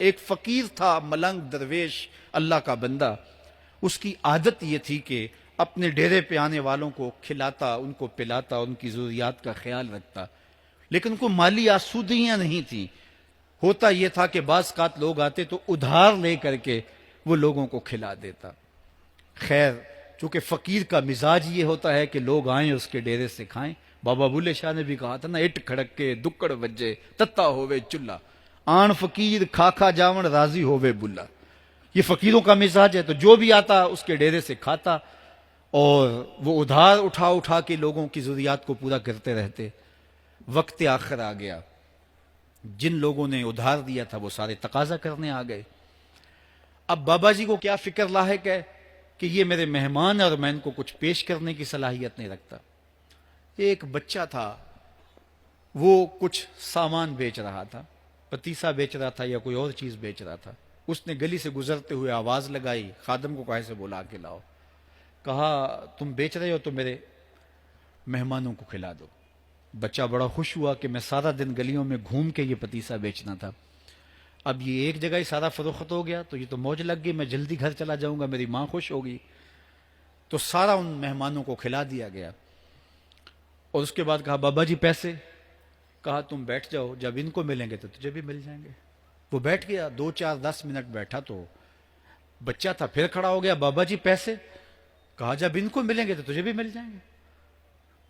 ایک فقیر تھا، ملنگ درویش، اللہ کا بندہ. اس کی عادت یہ تھی کہ اپنے ڈیرے پہ آنے والوں کو کھلاتا، ان کو پلاتا، ان کی ضروریات کا خیال رکھتا، لیکن ان کو مالی آسودگیاں نہیں تھیں. ہوتا یہ تھا کہ بعض اوقات لوگ آتے تو ادھار لے کر کے وہ لوگوں کو کھلا دیتا. خیر، چونکہ فقیر کا مزاج یہ ہوتا ہے کہ لوگ آئیں اس کے ڈیرے سے کھائیں. بابا بلے شاہ نے بھی کہا تھا نا، اٹ کھڑک کے دکڑ وجے تتا ہوئے چلا، آن فقیر کھا کھا جاون راضی ہوئے بلا. یہ فقیروں کا مزاج ہے. تو جو بھی آتا اس کے ڈیرے سے کھاتا، اور وہ ادھار اٹھا اٹھا کے لوگوں کی ضروریات کو پورا کرتے رہتے. وقت آخر آ گیا، جن لوگوں نے ادھار دیا تھا وہ سارے تقاضا کرنے آ گئے. اب بابا جی کو کیا فکر لاحق ہے کہ یہ میرے مہمان ہیں اور میں ان کو کچھ پیش کرنے کی صلاحیت نہیں رکھتا. ایک بچہ تھا، وہ کچھ سامان بیچ رہا تھا، پتیسا بیچ رہا تھا یا کوئی اور چیز بیچ رہا تھا. اس نے گلی سے گزرتے ہوئے آواز لگائی، خادم کو کہے سے بلا کے لاؤ. کہا تم بیچ رہے ہو تو میرے مہمانوں کو کھلا دو. بچہ بڑا خوش ہوا کہ میں سارا دن گلیوں میں گھوم کے یہ پتیسا بیچنا تھا، اب یہ ایک جگہ ہی سارا فروخت ہو گیا تو یہ تو موج لگ گئی، میں جلدی گھر چلا جاؤں گا، میری ماں خوش ہوگی. تو سارا ان مہمانوں کو کھلا دیا گیا. اور اس کے بعد کہا بابا جی پیسے؟ کہا تم بیٹھ جاؤ، جب ان کو ملیں گے تو تجھے بھی مل جائیں گے. وہ بیٹھ گیا، 2 4 10 منٹ بیٹھا تو بچہ تھا پھر کھڑا ہو گیا، بابا جی پیسے؟ کہا جب ان کو ملیں گے تو تجھے بھی مل جائیں گے.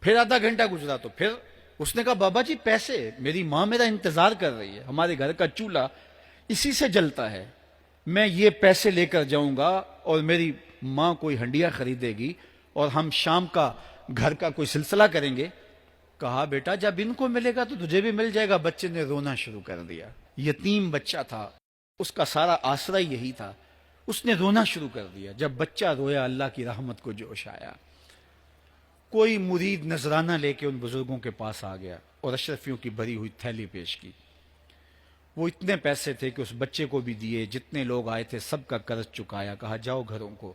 پھر آدھا گھنٹہ گزرا تو پھر اس نے کہا بابا جی پیسے؟ میری ماں میرا انتظار کر رہی ہے، ہمارے گھر کا چولہا اسی سے جلتا ہے، میں یہ پیسے لے کر جاؤں گا اور میری ماں کوئی ہنڈیا خریدے گی اور ہم شام کا گھر کا کوئی سلسلہ کریں گے. کہا بیٹا جب ان کو ملے گا تو تجھے بھی مل جائے گا. بچے نے رونا شروع کر دیا. یتیم بچہ تھا، اس کا سارا آسرا یہی تھا. اس نے رونا شروع کر دیا. جب بچہ رویا اللہ کی رحمت کو جوش آیا. کوئی مرید نذرانہ لے کے ان بزرگوں کے پاس آ گیا اور اشرفیوں کی بھری ہوئی تھیلی پیش کی. وہ اتنے پیسے تھے کہ اس بچے کو بھی دیے، جتنے لوگ آئے تھے سب کا قرض چکایا. کہا جاؤ گھروں کو.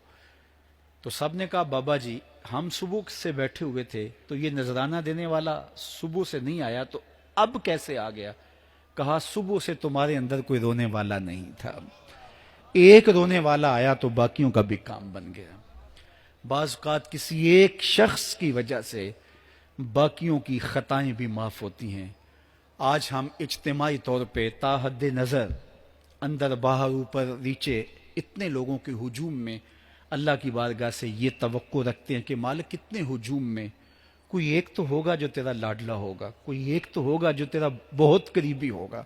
تو سب نے کہا بابا جی ہم صبح سے بیٹھے ہوئے تھے تو یہ نذرانہ دینے والا صبح سے نہیں آیا تو اب کیسے آ گیا؟ کہا صبح سے تمہارے اندر کوئی رونے والا نہیں تھا، ایک رونے والا آیا تو باقیوں کا بھی کام بن گیا. بعض اوقات کسی ایک شخص کی وجہ سے باقیوں کی خطائیں بھی معاف ہوتی ہیں. آج ہم اجتماعی طور پہ تا حد نظر اندر باہر اوپر نیچے اتنے لوگوں کے ہجوم میں اللہ کی بارگاہ سے یہ توقع رکھتے ہیں کہ مالک کتنے ہجوم میں کوئی ایک تو ہوگا جو تیرا لاڈلا ہوگا، کوئی ایک تو ہوگا جو تیرا بہت قریبی ہوگا،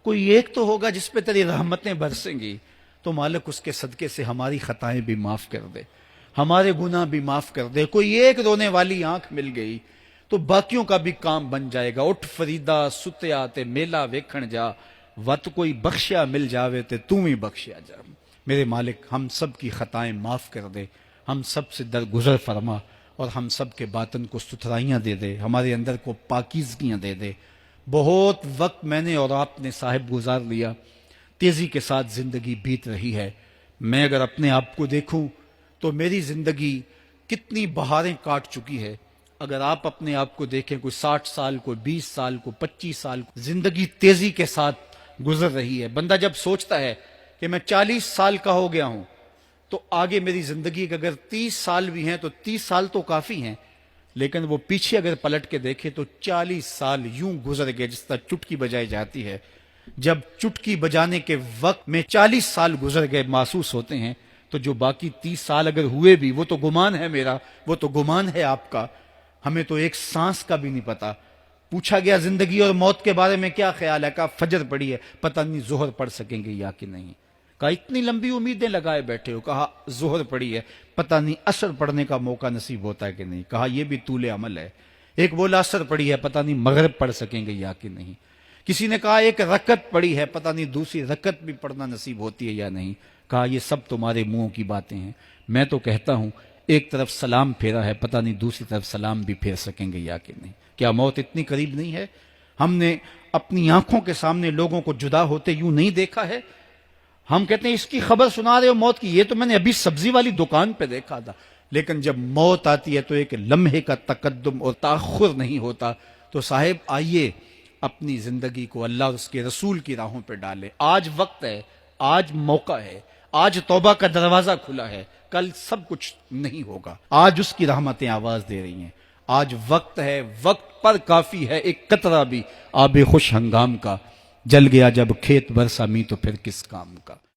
کوئی ایک تو ہوگا جس پہ تیری رحمتیں برسیں گی. تو مالک اس کے صدقے سے ہماری خطائیں بھی معاف کر دے، ہمارے گناہ بھی معاف کر دے. کوئی ایک رونے والی آنکھ مل گئی تو باقیوں کا بھی کام بن جائے گا. اٹھ فریدا ستیا تے میلہ ویکھن جا، وت کوئی بخشیا مل جاوے تے توں ہی بخشیا جا. میرے مالک ہم سب کی خطائیں معاف کر دے، ہم سب سے درگزر فرما اور ہم سب کے باطن کو ستھرائیاں دے دے، ہمارے اندر کو پاکیزگیاں دے دے. بہت وقت میں نے اور آپ نے صاحب گزار لیا، تیزی کے ساتھ زندگی بیت رہی ہے. میں اگر اپنے آپ کو دیکھوں تو میری زندگی کتنی بہاریں کاٹ چکی ہے. اگر آپ اپنے آپ کو دیکھیں، کوئی 60 سال، کوئی 20 سال، کوئی 25 سال، زندگی تیزی کے ساتھ گزر رہی ہے. بندہ جب سوچتا ہے کہ میں 40 سال کا ہو گیا ہوں تو آگے میری زندگی کے اگر 30 سال بھی ہیں تو 30 سال تو کافی ہیں، لیکن وہ پیچھے اگر پلٹ کے دیکھے تو 40 سال یوں گزر گئے جس طرح چٹکی بجائی جاتی ہے. جب چٹکی بجانے کے وقت میں 40 سال گزر گئے محسوس ہوتے ہیں تو جو باقی 30 سال اگر ہوئے بھی وہ تو گمان ہے میرا، وہ تو گمان ہے آپ کا. ہمیں تو ایک سانس کا بھی نہیں پتا. پوچھا گیا زندگی اور موت کے بارے میں کیا خیال ہے؟ کہا فجر پڑی ہے، پتہ نہیں ظہر پڑھ سکیں گے یا کہ نہیں. کہا اتنی لمبی امیدیں لگائے بیٹھے ہو. کہا ظہر پڑی ہے، پتہ نہیں عصر پڑھنے کا موقع نصیب ہوتا ہے کہ نہیں. کہا یہ بھی طول عمل ہے. ایک بولا عصر پڑی ہے، پتہ نہیں مغرب پڑھ سکیں گے یا کہ نہیں. کسی نے کہا ایک رکعت پڑی ہے، پتہ نہیں دوسری رکعت بھی پڑھنا نصیب ہوتی ہے یا نہیں. کہا یہ سب تمہارے منہوں کی باتیں ہیں. میں تو کہتا ہوں ایک طرف سلام پھیرا ہے، پتہ نہیں دوسری طرف سلام بھی پھیر سکیں گے یا کہ نہیں. کیا موت اتنی قریب نہیں ہے؟ ہم نے اپنی آنکھوں کے سامنے لوگوں کو جدا ہوتے یوں نہیں دیکھا ہے. ہم کہتے ہیں اس کی خبر سنا رہے ہو موت کی، یہ تو میں نے ابھی سبزی والی دکان پہ دیکھا تھا. لیکن جب موت آتی ہے تو ایک لمحے کا تقدم اور تاخر نہیں ہوتا. تو صاحب آئیے اپنی زندگی کو اللہ اور اس کے رسول کی راہوں پہ ڈالے. آج وقت ہے آج موقع ہے، آج توبہ کا دروازہ کھلا ہے، کل سب کچھ نہیں ہوگا۔ آج اس کی رحمتیں آواز دے رہی ہیں، آج وقت ہے، وقت پر کافی ہے ایک قطرہ بھی آب خوش ہنگام کا، جل گیا جب کھیت برسا می تو پھر کس کام کا۔